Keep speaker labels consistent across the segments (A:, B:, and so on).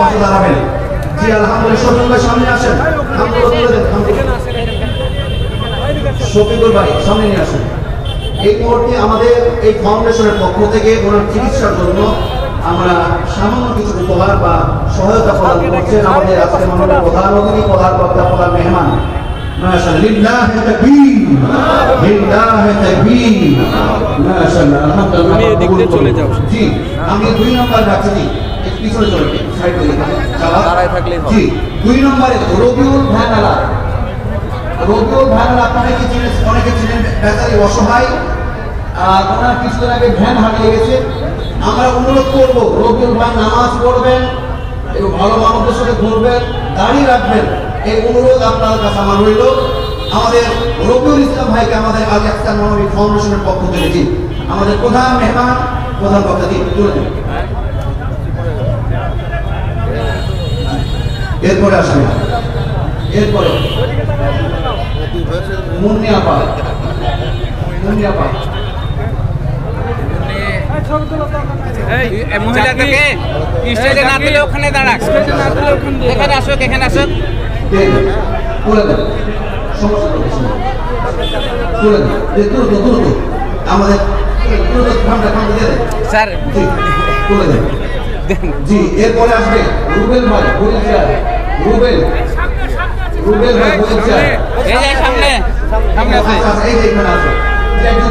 A: পাশে দাঁড়াবেন। জি আলহামদুলিল্লাহ, শফিকুল ভাই সামনে আসেন। শফিকুল ভাই সামনে নিয়ে আসেন। এই মুহূর্তে আমাদের এই ফাউন্ডেশনের পক্ষ থেকে ওনার চিকিৎসার জন্য আমরা সামান্য কিছু উপহার বা সহায়তা প্রদান করছেন আমাদের আজকে মাননীয় প্রধান অতিথি, প্রধান বক্তা, প্রধান মেহমান। মাশাআল্লাহ, লিল্লাহি তাকবীর, লিল্লাহি তাকবীর, মাশাআল্লাহ, আলহামদুলিল্লাহ।
B: আমি এদিক দিয়ে চলে যাব।
A: জি, আমি 2 নম্বর রাখছি। জি, একটু পিছনে চলে যান, সাইড হয়ে যান,
B: দাঁড়ায় থাকলেই হবে।
A: জি, 2 নম্বরে রবিউল ভানালা। রবিউল ভানালা আপনাকে চিনেন, অনেকে চিনেন, বেচারি অসহায়। ওনার কিছুদিন আগে ভ্যান হারিয়ে গেছে। আমরা অনুরোধ করব রবিউল ভাই নামাজ পড়বেন এবং ভালো মানুষদের সাথে ঘুরবেন, দাঁড়িয়ে রাখবেন, এই অনুরোধ আপনার কাছে আমার রইল। আমাদের রবিউল ইসলাম ভাইকে আমাদের আল ইহসান মানবিক ফাউন্ডেশনের পক্ষ থেকে জি আমাদের প্রধান মেহমান, প্রধান বক্তা জি তুলে দেন। এরপরে আসবে, এরপরে মুন্নিয়া পা, মুন্নিয়া পা।
B: মহিলাদেরকে স্টেজে না দিলে ওখানে দাঁড়াক, এখানে আসুক, এখানে আসুক।
A: তুলে দেন, সমস্যা কিছু নেই, তুলে দেন, দ্রুত দ্রুত আমাদের দ্রুত ঠান্ডা ঠান্ডা দিয়ে দেন
B: স্যার।
A: জি তুলে দেন। জি এরপরে আসবে রুবেল ভাই, বলছিলেন রুবেল, রুবেল ভাই বলছিলেন
B: এই যে সামনে, সামনে আছে,
A: এই যে এখানে আছে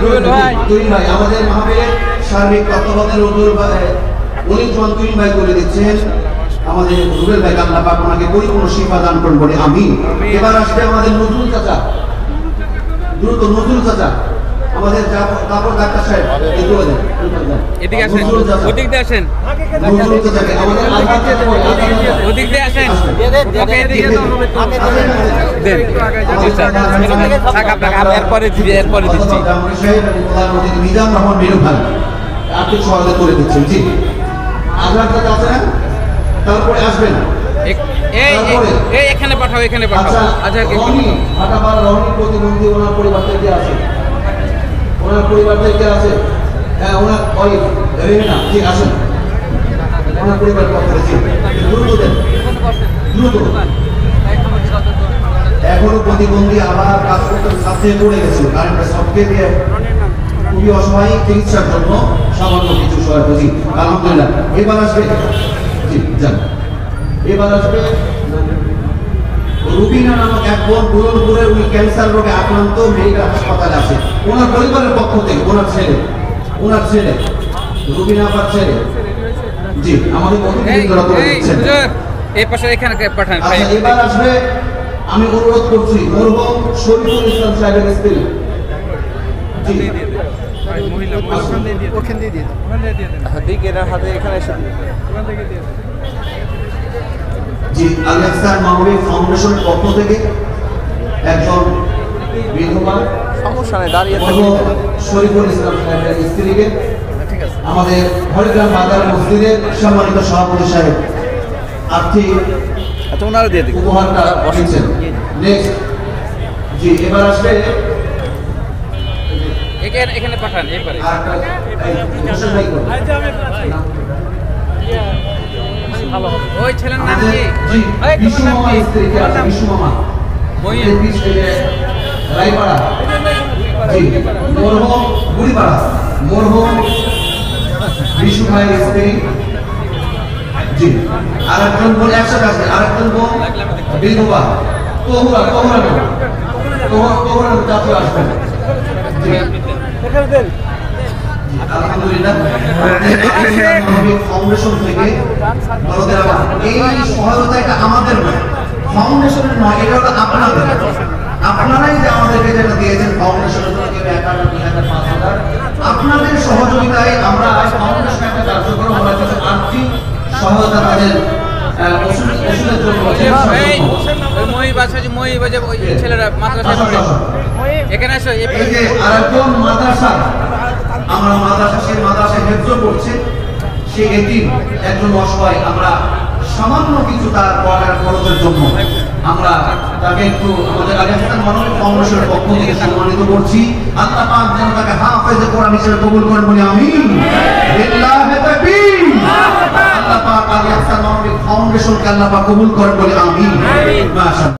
A: রুবেল ভাই। তুই ভাই আমাদের মাহফিলের সার্বিক তত্ত্বাবধানে রুবেল ভাই উনি তুই ভাই করে দিচ্ছেন। আমাদের রুবেল ভাই আল্লাহ পাক ওনাকে পরিপূর্ণ শিফা দান করুন বলে আমিন। এবার আসবে আমাদের নজরুল চাচা, দ্রুত নজরুল চাচা, আমাদের কাপড় ডাক্তার সাহেব এগুলো দেন,
B: এদিকে আসেন, ওদিক দিয়ে আসেন,
A: নজরুল চাচাকে আমাদের
B: ওদিক দিয়ে আসেন, ওকে এদিকে দেন। এরপরে দিবি, এরপরে দিচ্ছি।
A: নিজাম রহমান মেনু ভাই আর্থিক সহায়তা করে দিচ্ছেন। জি আজহার চাচা আছে না, তারপরে আসবেন।
B: এই এখানে পাঠাও, এখানে পাঠাও।
A: আচ্ছা রনি ভাটাপাড়া, রনি প্রতিবন্ধী, ওনার পরিবার থেকে আছে, ওনার পরিবার থেকে আছে। হ্যাঁ ওনার ওয়াইফ রেহেনা, ঠিক আসেন, ওনার পরিবার পক্ষ থেকে দ্রুত দেন, দ্রুত। এখনো প্রতিবন্ধী আবার কাজ করতে সাথে পড়ে গেছিল, কারেন্টটা সবকে দিয়ে খুবই অসহায়, চিকিৎসার জন্য সামান্য কিছু সহায়তা। জি আলহামদুলিল্লাহ। এবার আসবে, জি যান, এবার আসবে রুবিনা নামক এক বোন, বুরনপুরে, উনি ক্যান্সার রোগে আক্রান্ত, মেডিকেল হাসপাতালে আছে। ওনার পরিবারের পক্ষ থেকে ওনার ছেলে, ওনার ছেলে রুবিনা আবার ছেলে। জি আমাদের প্রতিনিধিরা করে দিচ্ছেন।
B: এই পাশে এখানে পাঠান।
A: আচ্ছা এবার আসবে, আমি অনুরোধ করছি মরহুম শরীফুল ইসলাম সাহেবের স্ত্রী। জি
B: ওখান দিয়ে দিয়ে হাতে এখানে এসে
A: জি আল ইহসান মানবিক ফাউন্ডেশনের পক্ষ থেকে একজন বিধবা,
B: সমস্যা নেই, দাঁড়িয়ে
A: শরীফুল ইসলাম সাহেবের স্ত্রীকে আমাদের হরিগ্রাম বাজার মসজিদের সম্মানিত সভাপতি সাহেব আর্থিক
B: ওনারা দিয়ে দিন,
A: উপহারটা বসেছেন। নেক্সট জি এবার আসবে,
B: এখানে পাঠান। এবারে ওই ছেলের নাম কি?
A: বিশু মামা স্ত্রীকে আছে, বিশু মামা রায়পাড়া, জি মরহুম বুড়িপাড়া, মরহুম বিশু ভাইয়ের স্ত্রী। জি আরেকজন বোন একসাথে আসবে, আরেকজন বোন বিধবা তোহরা, তোহরা তোহরা জাতীয় আসবেন। আলহামদুলিল্লাহ ফাউন্ডেশন থেকে এই সহায়তা, এটা আমাদের নয়, ফাউন্ডেশনের নয়, এটা হলো আপনাদের। আপনারাই যে আমাদেরকে যেটা দিয়েছেন ফাউন্ডেশনের জন্য, কেউ 1000, 2000, 5000, আপনাদের সহযোগিতায় আমরা ফাউন্ডেশন একটা কার্যক্রম, আমরা কিছু আর্থিক সহায়তা তাদের ওষুধের জন্য।
B: ছেলেরা মাদ্রাসা এখানে আসো।
A: এই যে আরেকজন মাদ্রাসা, আমরা মাদ্রাসা, সেই মাদ্রাসায় হেফজ করছে, সেই এতিম একজন অসহায়, আমরা সামান্য কিছু তার পড়ার খরচের জন্য আমরা তাকে একটু আমাদের আলী হাসান মানবিক ফাউন্ডেশনের পক্ষ থেকে সম্মানিত করছি। আল্লাহ পাক যেন তাকে হাফেজে কোরআন হিসেবে কবুল করেন বলে আমিন। লিল্লাহি তাকবীর। আল্লাহ পাক আলী হাসান মানবিক ফাউন্ডেশনকে আল্লাহ পাক কবুল করেন বলে আমিন। মাশাআল্লাহ।